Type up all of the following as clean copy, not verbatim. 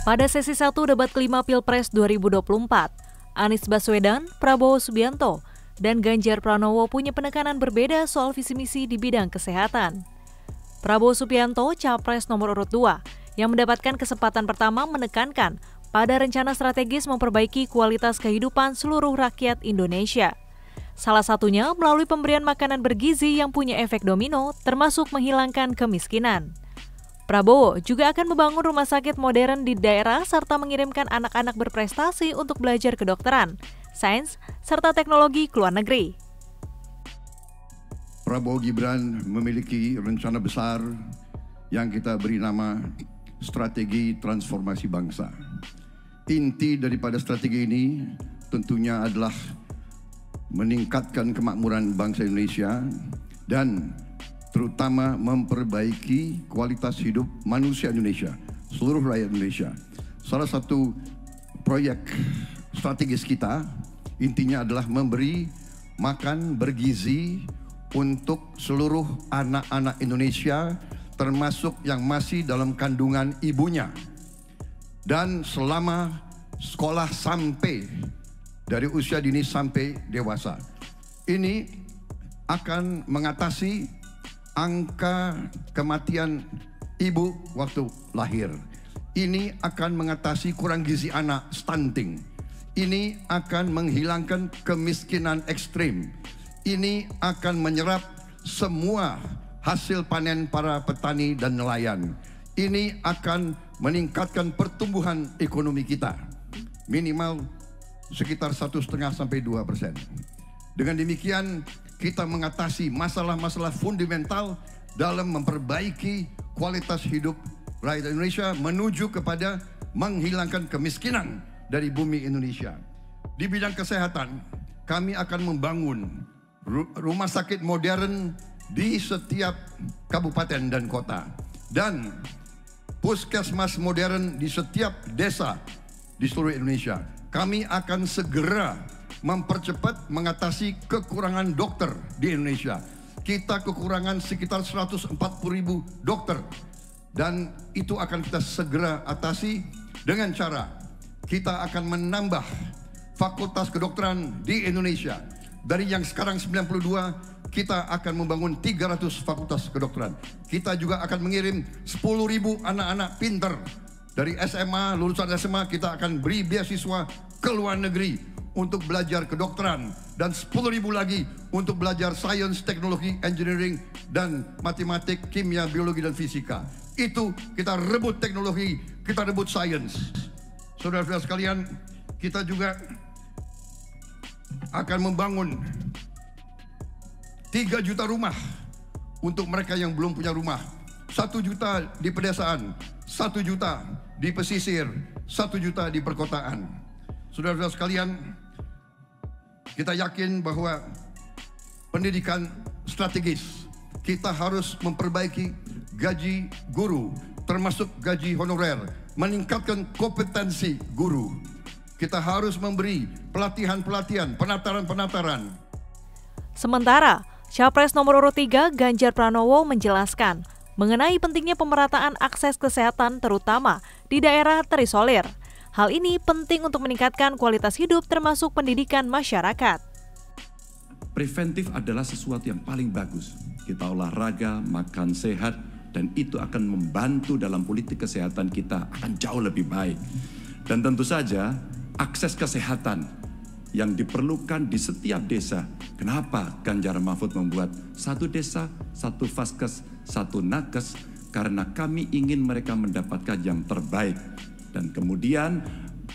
Pada sesi 1 debat kelima Pilpres 2024, Anies Baswedan, Prabowo Subianto, dan Ganjar Pranowo punya penekanan berbeda soal visi misi di bidang kesehatan. Prabowo Subianto, Capres nomor urut 2, yang mendapatkan kesempatan pertama menekankan pada rencana strategis memperbaiki kualitas kehidupan seluruh rakyat Indonesia. Salah satunya melalui pemberian makanan bergizi yang punya efek domino, termasuk menghilangkan kemiskinan. Prabowo juga akan membangun rumah sakit modern di daerah serta mengirimkan anak-anak berprestasi untuk belajar kedokteran, sains, serta teknologi ke luar negeri. Prabowo Gibran memiliki rencana besar yang kita beri nama Strategi Transformasi Bangsa. Inti daripada strategi ini tentunya adalah meningkatkan kemakmuran bangsa Indonesia dan terutama memperbaiki kualitas hidup manusia Indonesia, seluruh rakyat Indonesia. Salah satu proyek strategis kita intinya adalah memberi makan bergizi untuk seluruh anak-anak Indonesia, termasuk yang masih dalam kandungan ibunya. Dan selama sekolah sampai dari usia dini sampai dewasa. Ini akan mengatasi angka kematian ibu waktu lahir. Ini akan mengatasi kurang gizi anak, stunting. Ini akan menghilangkan kemiskinan ekstrim. Ini akan menyerap semua hasil panen para petani dan nelayan. Ini akan meningkatkan pertumbuhan ekonomi kita minimal sekitar 1,5 sampai 2%. Dengan demikian kita mengatasi masalah-masalah fundamental dalam memperbaiki kualitas hidup rakyat Indonesia menuju kepada menghilangkan kemiskinan dari bumi Indonesia. Di bidang kesehatan, kami akan membangun rumah sakit modern di setiap kabupaten dan kota dan puskesmas modern di setiap desa di seluruh Indonesia. Kami akan segera mempercepat mengatasi kekurangan dokter di Indonesia. Kita kekurangan sekitar 140.000 dokter dan itu akan kita segera atasi dengan cara kita akan menambah fakultas kedokteran di Indonesia. Dari yang sekarang 92, kita akan membangun 300 fakultas kedokteran. Kita juga akan mengirim 10.000 anak-anak pinter dari SMA, lulusan SMA kita akan beri beasiswa ke luar negeri untuk belajar kedokteran dan 10.000 lagi untuk belajar sains, teknologi, engineering dan matematik, kimia, biologi dan fisika. Itu kita rebut teknologi, kita rebut sains. Saudara-saudara sekalian, kita juga akan membangun 3 juta rumah untuk mereka yang belum punya rumah. 1 juta di pedesaan, 1 juta di pesisir, 1 juta di perkotaan. Saudara-saudara sekalian, kita yakin bahwa pendidikan strategis, kita harus memperbaiki gaji guru, termasuk gaji honorer, meningkatkan kompetensi guru. Kita harus memberi pelatihan-pelatihan, penataran-penataran. Sementara, Capres nomor urut 3 Ganjar Pranowo menjelaskan mengenai pentingnya pemerataan akses kesehatan terutama di daerah terisolir. Hal ini penting untuk meningkatkan kualitas hidup termasuk pendidikan masyarakat. Preventif adalah sesuatu yang paling bagus. Kita olahraga, makan sehat, dan itu akan membantu dalam politik kesehatan kita akan jauh lebih baik. Dan tentu saja akses kesehatan yang diperlukan di setiap desa. Kenapa Ganjar Mahfud membuat 1 desa, 1 vaskes, 1 nakes? Karena kami ingin mereka mendapatkan yang terbaik. Dan kemudian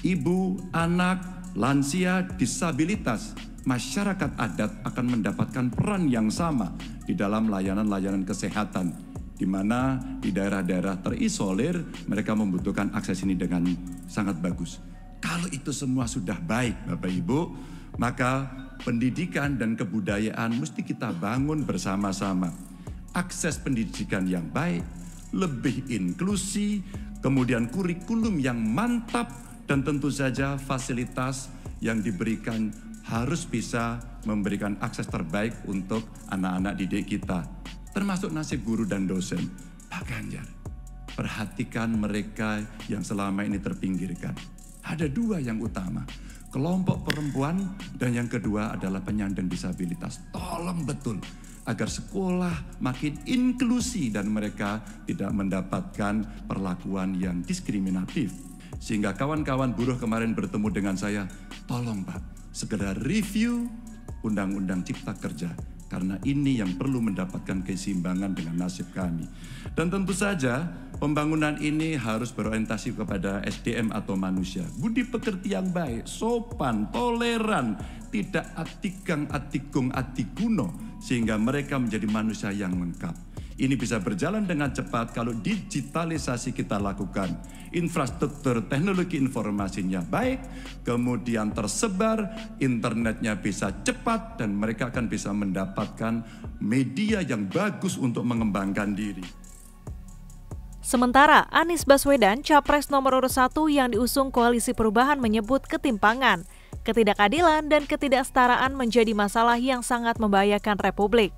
ibu, anak, lansia, disabilitas, masyarakat adat akan mendapatkan peran yang sama di dalam layanan-layanan kesehatan. Di mana di daerah-daerah terisolir mereka membutuhkan akses ini dengan sangat bagus. Kalau itu semua sudah baik Bapak Ibu, maka pendidikan dan kebudayaan mesti kita bangun bersama-sama. Akses pendidikan yang baik, lebih inklusi, kemudian kurikulum yang mantap, dan tentu saja fasilitas yang diberikan harus bisa memberikan akses terbaik untuk anak-anak didik kita. Termasuk nasib guru dan dosen. Pak Ganjar, perhatikan mereka yang selama ini terpinggirkan. Ada dua yang utama, kelompok perempuan dan yang kedua adalah penyandang disabilitas. Tolong betul agar sekolah makin inklusi dan mereka tidak mendapatkan perlakuan yang diskriminatif. Sehingga kawan-kawan buruh kemarin bertemu dengan saya, tolong Pak, segera review Undang-Undang Cipta Kerja. Karena ini yang perlu mendapatkan keseimbangan dengan nasib kami. Dan tentu saja pembangunan ini harus berorientasi kepada SDM atau manusia. Budi pekerti yang baik, sopan, toleran, tidak atikang, atikung, atikuno. Sehingga mereka menjadi manusia yang lengkap. Ini bisa berjalan dengan cepat kalau digitalisasi kita lakukan. Infrastruktur teknologi informasinya baik, kemudian tersebar, internetnya bisa cepat, dan mereka akan bisa mendapatkan media yang bagus untuk mengembangkan diri. Sementara Anies Baswedan, capres nomor urut 1 yang diusung Koalisi Perubahan, menyebut ketimpangan, ketidakadilan, dan ketidaksetaraan menjadi masalah yang sangat membahayakan Republik.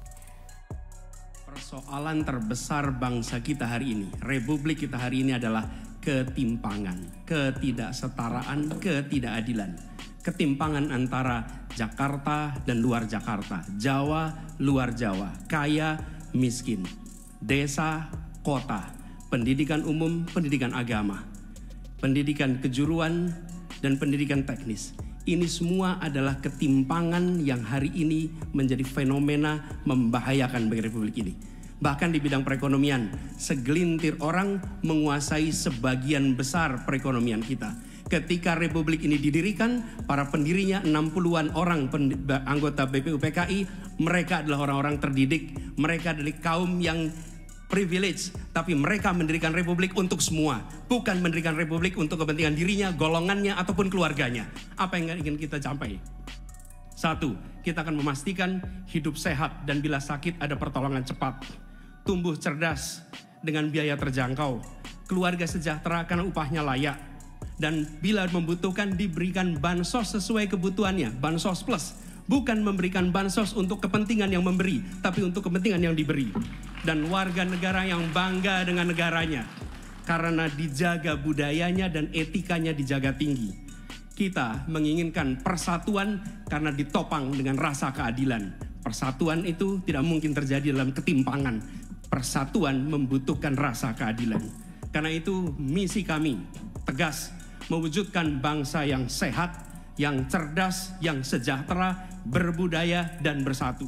Persoalan terbesar bangsa kita hari ini, Republik kita hari ini adalah ketimpangan, ketidaksetaraan, ketidakadilan. Ketimpangan antara Jakarta dan luar Jakarta, Jawa, luar Jawa, kaya, miskin, desa, kota, pendidikan umum, pendidikan agama, pendidikan kejuruan, dan pendidikan teknis. Ini semua adalah ketimpangan yang hari ini menjadi fenomena membahayakan bagi Republik ini. Bahkan di bidang perekonomian, segelintir orang menguasai sebagian besar perekonomian kita. Ketika Republik ini didirikan, para pendirinya 60-an orang anggota BPUPKI, mereka adalah orang-orang terdidik, mereka adalah kaum yang privilege, tapi mereka mendirikan Republik untuk semua, bukan mendirikan Republik untuk kepentingan dirinya, golongannya, ataupun keluarganya. Apa yang ingin kita capai? Satu, kita akan memastikan hidup sehat dan bila sakit ada pertolongan cepat. Tumbuh cerdas dengan biaya terjangkau, keluarga sejahtera karena upahnya layak, dan bila membutuhkan diberikan bansos sesuai kebutuhannya, bansos plus. Bukan memberikan bansos untuk kepentingan yang memberi, tapi untuk kepentingan yang diberi. Dan warga negara yang bangga dengan negaranya, karena dijaga budayanya dan etikanya dijaga tinggi. Kita menginginkan persatuan karena ditopang dengan rasa keadilan. Persatuan itu tidak mungkin terjadi dalam ketimpangan. Persatuan membutuhkan rasa keadilan. Karena itu misi kami tegas mewujudkan bangsa yang sehat, yang cerdas, yang sejahtera, berbudaya, dan bersatu.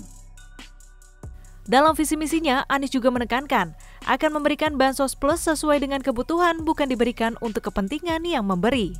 Dalam visi misinya, Anies juga menekankan akan memberikan bansos plus sesuai dengan kebutuhan, bukan diberikan untuk kepentingan yang memberi.